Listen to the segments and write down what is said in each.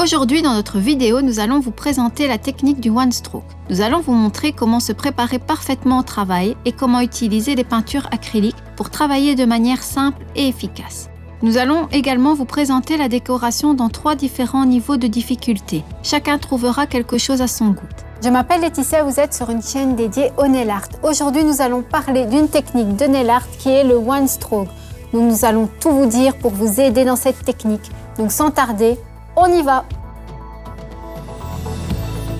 Aujourd'hui, dans notre vidéo, nous allons vous présenter la technique du One Stroke. Nous allons vous montrer comment se préparer parfaitement au travail et comment utiliser les peintures acryliques pour travailler de manière simple et efficace. Nous allons également vous présenter la décoration dans 3 différents niveaux de difficulté. Chacun trouvera quelque chose à son goût. Je m'appelle Laetitia, vous êtes sur une chaîne dédiée au nail art. Aujourd'hui, nous allons parler d'une technique de nail art qui est le One Stroke. Donc, nous allons tout vous dire pour vous aider dans cette technique. Donc, sans tarder, on y va!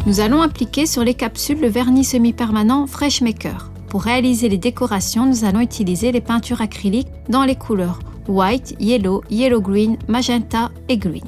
Nous allons appliquer sur les capsules le vernis semi-permanent Fresh Maker. Pour réaliser les décorations, nous allons utiliser les peintures acryliques dans les couleurs White, Yellow, Yellow Green, Magenta et Green.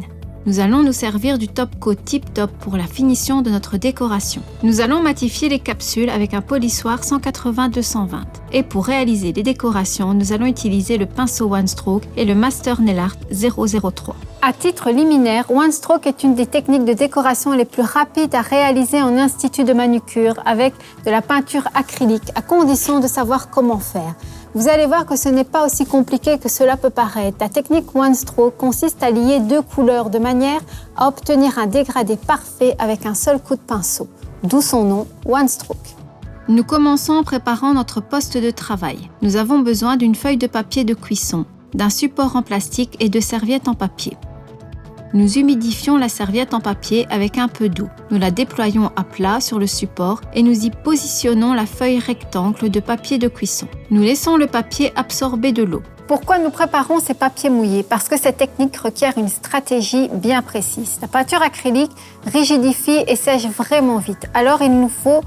Nous allons nous servir du top coat Tip Top pour la finition de notre décoration. Nous allons matifier les capsules avec un polissoir 180-220. Et pour réaliser les décorations, nous allons utiliser le pinceau One Stroke et le Master Nail Art 003. À titre liminaire, One Stroke est une des techniques de décoration les plus rapides à réaliser en institut de manucure avec de la peinture acrylique, à condition de savoir comment faire. Vous allez voir que ce n'est pas aussi compliqué que cela peut paraître. La technique One Stroke consiste à lier 2 couleurs de manière à obtenir un dégradé parfait avec un seul coup de pinceau, d'où son nom One Stroke. Nous commençons en préparant notre poste de travail. Nous avons besoin d'une feuille de papier de cuisson, d'un support en plastique et de serviettes en papier. Nous humidifions la serviette en papier avec un peu d'eau. Nous la déployons à plat sur le support et nous y positionnons la feuille rectangle de papier de cuisson. Nous laissons le papier absorber de l'eau. Pourquoi nous préparons ces papiers mouillés? Parce que cette technique requiert une stratégie bien précise. La peinture acrylique rigidifie et sèche vraiment vite. Alors il nous faut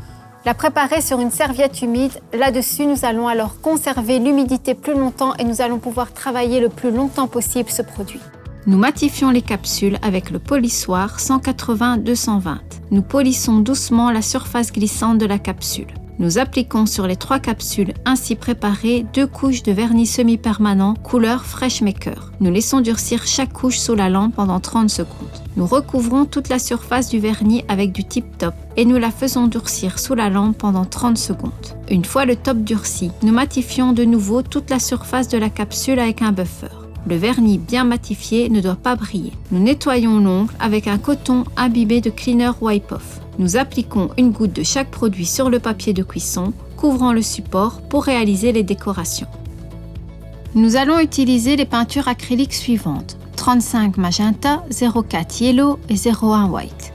la préparer sur une serviette humide. Là-dessus, nous allons alors conserver l'humidité plus longtemps et nous allons pouvoir travailler le plus longtemps possible ce produit. Nous matifions les capsules avec le polissoir 180-220. Nous polissons doucement la surface glissante de la capsule. Nous appliquons sur les 3 capsules ainsi préparées 2 couches de vernis semi-permanent couleur Fresh Maker. Nous laissons durcir chaque couche sous la lampe pendant 30 secondes. Nous recouvrons toute la surface du vernis avec du Tip Top et nous la faisons durcir sous la lampe pendant 30 secondes. Une fois le top durci, nous matifions de nouveau toute la surface de la capsule avec un buffer. Le vernis bien matifié ne doit pas briller. Nous nettoyons l'ongle avec un coton imbibé de Cleaner Wipe Off. Nous appliquons une goutte de chaque produit sur le papier de cuisson, couvrant le support pour réaliser les décorations. Nous allons utiliser les peintures acryliques suivantes, 35 Magenta, 04 Yellow et 01 White.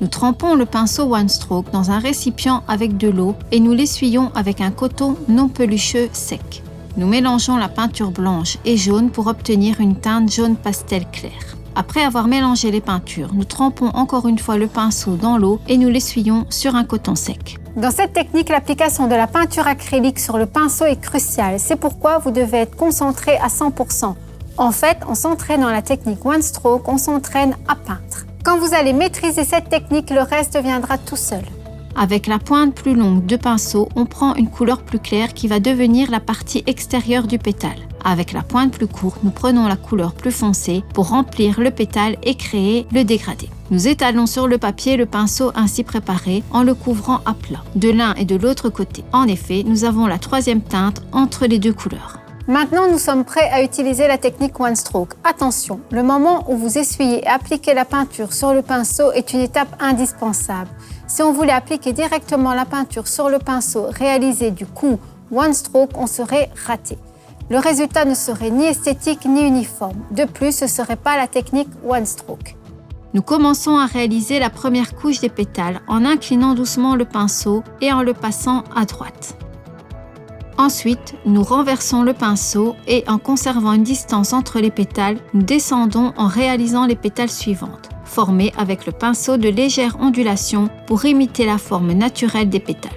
Nous trempons le pinceau One Stroke dans un récipient avec de l'eau et nous l'essuyons avec un coton non pelucheux sec. Nous mélangeons la peinture blanche et jaune pour obtenir une teinte jaune pastel clair. Après avoir mélangé les peintures, nous trempons encore une fois le pinceau dans l'eau et nous l'essuyons sur un coton sec. Dans cette technique, l'application de la peinture acrylique sur le pinceau est cruciale. C'est pourquoi vous devez être concentré à 100%. En fait, on s'entraîne dans la technique One Stroke, on s'entraîne à peindre. Quand vous allez maîtriser cette technique, le reste viendra tout seul. Avec la pointe plus longue de pinceau, on prend une couleur plus claire qui va devenir la partie extérieure du pétale. Avec la pointe plus courte, nous prenons la couleur plus foncée pour remplir le pétale et créer le dégradé. Nous étalons sur le papier le pinceau ainsi préparé en le couvrant à plat, de l'un et de l'autre côté. En effet, nous avons la 3e teinte entre les 2 couleurs. Maintenant, nous sommes prêts à utiliser la technique One Stroke. Attention, le moment où vous essuyez et appliquez la peinture sur le pinceau est une étape indispensable. Si on voulait appliquer directement la peinture sur le pinceau, réaliser du coup One Stroke, on serait raté. Le résultat ne serait ni esthétique ni uniforme. De plus, ce ne serait pas la technique One Stroke. Nous commençons à réaliser la première couche des pétales en inclinant doucement le pinceau et en le passant à droite. Ensuite, nous renversons le pinceau et en conservant une distance entre les pétales, nous descendons en réalisant les pétales suivantes, formées avec le pinceau de légères ondulations pour imiter la forme naturelle des pétales.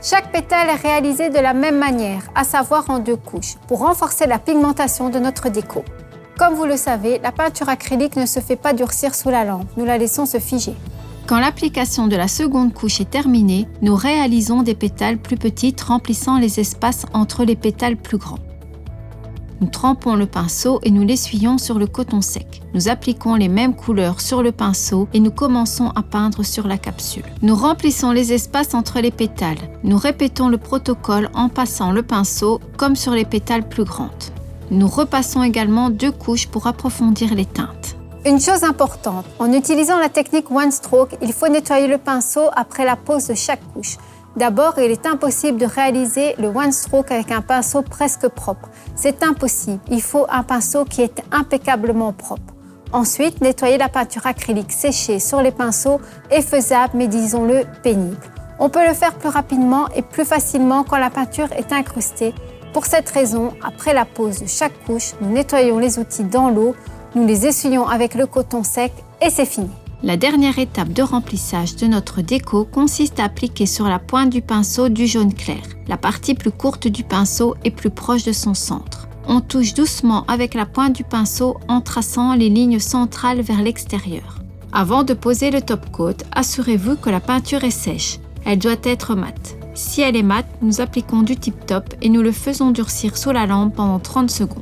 Chaque pétale est réalisé de la même manière, à savoir en 2 couches, pour renforcer la pigmentation de notre déco. Comme vous le savez, la peinture acrylique ne se fait pas durcir sous la lampe, nous la laissons se figer. Quand l'application de la seconde couche est terminée, nous réalisons des pétales plus petites remplissant les espaces entre les pétales plus grands. Nous trempons le pinceau et nous l'essuyons sur le coton sec. Nous appliquons les mêmes couleurs sur le pinceau et nous commençons à peindre sur la capsule. Nous remplissons les espaces entre les pétales. Nous répétons le protocole en passant le pinceau comme sur les pétales plus grandes. Nous repassons également 2 couches pour approfondir les teintes. Une chose importante, en utilisant la technique One Stroke, il faut nettoyer le pinceau après la pose de chaque couche. D'abord, il est impossible de réaliser le One Stroke avec un pinceau presque propre. C'est impossible, il faut un pinceau qui est impeccablement propre. Ensuite, nettoyer la peinture acrylique séchée sur les pinceaux est faisable, mais disons-le, pénible. On peut le faire plus rapidement et plus facilement quand la peinture est incrustée. Pour cette raison, après la pose de chaque couche, nous nettoyons les outils dans l'eau, nous les essuyons avec le coton sec et c'est fini. La dernière étape de remplissage de notre déco consiste à appliquer sur la pointe du pinceau du jaune clair. La partie plus courte du pinceau est plus proche de son centre. On touche doucement avec la pointe du pinceau en traçant les lignes centrales vers l'extérieur. Avant de poser le top coat, assurez-vous que la peinture est sèche. Elle doit être mate. Si elle est mate, nous appliquons du tip top et nous le faisons durcir sous la lampe pendant 30 secondes.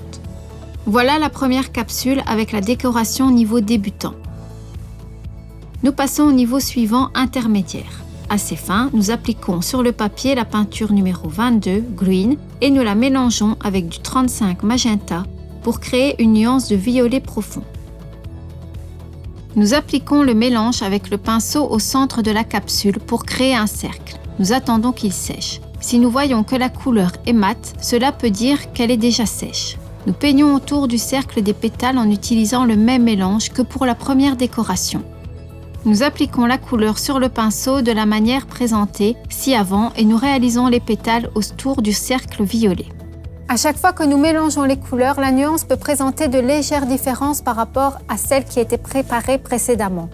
Voilà la première capsule avec la décoration niveau débutant. Nous passons au niveau suivant intermédiaire. Assez fin, nous appliquons sur le papier la peinture numéro 22, Green, et nous la mélangeons avec du 35 Magenta pour créer une nuance de violet profond. Nous appliquons le mélange avec le pinceau au centre de la capsule pour créer un cercle. Nous attendons qu'il sèche. Si nous voyons que la couleur est mate, cela peut dire qu'elle est déjà sèche. Nous peignons autour du cercle des pétales en utilisant le même mélange que pour la première décoration. Nous appliquons la couleur sur le pinceau de la manière présentée ci-avant et nous réalisons les pétales autour du cercle violet. À chaque fois que nous mélangeons les couleurs, la nuance peut présenter de légères différences par rapport à celle qui a été préparée précédemment.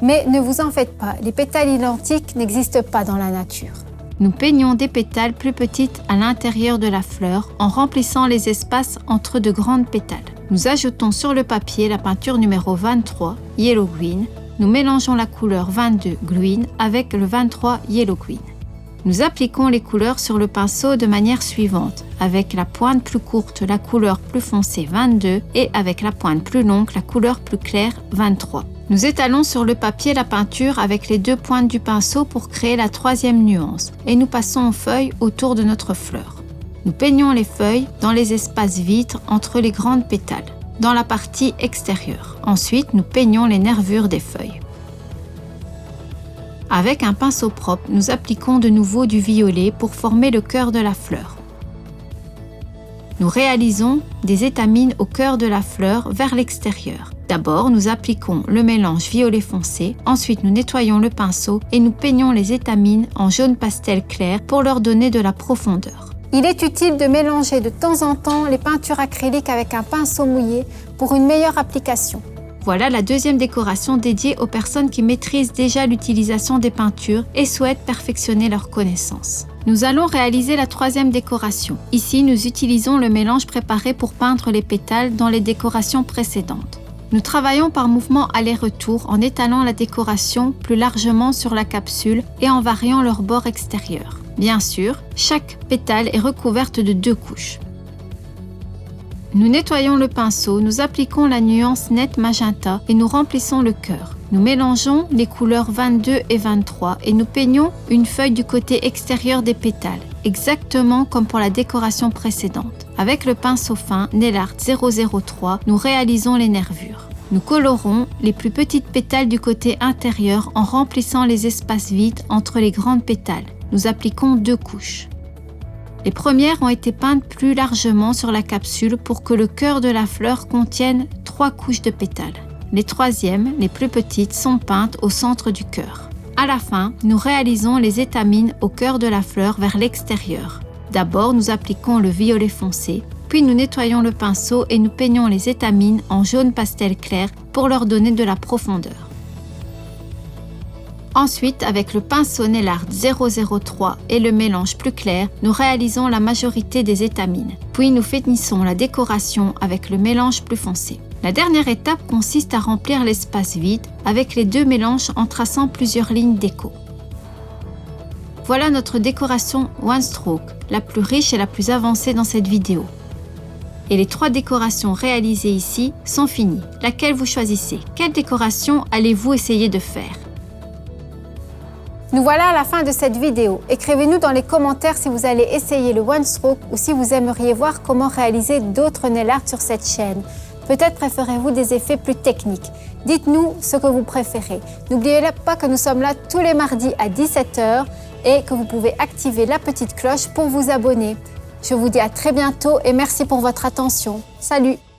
Mais ne vous en faites pas, les pétales identiques n'existent pas dans la nature. Nous peignons des pétales plus petites à l'intérieur de la fleur en remplissant les espaces entre de grandes pétales. Nous ajoutons sur le papier la peinture numéro 23, Yellow Green. Nous mélangeons la couleur 22 Green avec le 23 Yellow Green. Nous appliquons les couleurs sur le pinceau de manière suivante, avec la pointe plus courte la couleur plus foncée 22 et avec la pointe plus longue la couleur plus claire 23. Nous étalons sur le papier la peinture avec les deux pointes du pinceau pour créer la troisième nuance et nous passons aux feuilles autour de notre fleur. Nous peignons les feuilles dans les espaces vides entre les grandes pétales, dans la partie extérieure. Ensuite, nous peignons les nervures des feuilles. Avec un pinceau propre, nous appliquons de nouveau du violet pour former le cœur de la fleur. Nous réalisons des étamines au cœur de la fleur vers l'extérieur. D'abord, nous appliquons le mélange violet foncé, ensuite nous nettoyons le pinceau et nous peignons les étamines en jaune pastel clair pour leur donner de la profondeur. Il est utile de mélanger de temps en temps les peintures acryliques avec un pinceau mouillé pour une meilleure application. Voilà la deuxième décoration dédiée aux personnes qui maîtrisent déjà l'utilisation des peintures et souhaitent perfectionner leurs connaissances. Nous allons réaliser la troisième décoration. Ici, nous utilisons le mélange préparé pour peindre les pétales dans les décorations précédentes. Nous travaillons par mouvement aller-retour en étalant la décoration plus largement sur la capsule et en variant leur bord extérieur. Bien sûr, chaque pétale est recouverte de 2 couches. Nous nettoyons le pinceau, nous appliquons la nuance nette magenta et nous remplissons le cœur. Nous mélangeons les couleurs 22 et 23 et nous peignons une feuille du côté extérieur des pétales, exactement comme pour la décoration précédente. Avec le pinceau fin Nail Art 003, nous réalisons les nervures. Nous colorons les plus petites pétales du côté intérieur en remplissant les espaces vides entre les grandes pétales. Nous appliquons 2 couches. Les premières ont été peintes plus largement sur la capsule pour que le cœur de la fleur contienne 3 couches de pétales. Les troisièmes, les plus petites, sont peintes au centre du cœur. À la fin, nous réalisons les étamines au cœur de la fleur vers l'extérieur. D'abord, nous appliquons le violet foncé, puis nous nettoyons le pinceau et nous peignons les étamines en jaune pastel clair pour leur donner de la profondeur. Ensuite, avec le pinceau Nail Art 003 et le mélange plus clair, nous réalisons la majorité des étamines. Puis nous finissons la décoration avec le mélange plus foncé. La dernière étape consiste à remplir l'espace vide avec les 2 mélanges en traçant plusieurs lignes déco. Voilà notre décoration One Stroke, la plus riche et la plus avancée dans cette vidéo. Et les 3 décorations réalisées ici sont finies. Laquelle vous choisissez? Quelle décoration allez-vous essayer de faire? Nous voilà à la fin de cette vidéo. Écrivez-nous dans les commentaires si vous allez essayer le One Stroke ou si vous aimeriez voir comment réaliser d'autres nail art sur cette chaîne. Peut-être préférez-vous des effets plus techniques. Dites-nous ce que vous préférez. N'oubliez pas que nous sommes là tous les mardis à 17 h et que vous pouvez activer la petite cloche pour vous abonner. Je vous dis à très bientôt et merci pour votre attention. Salut!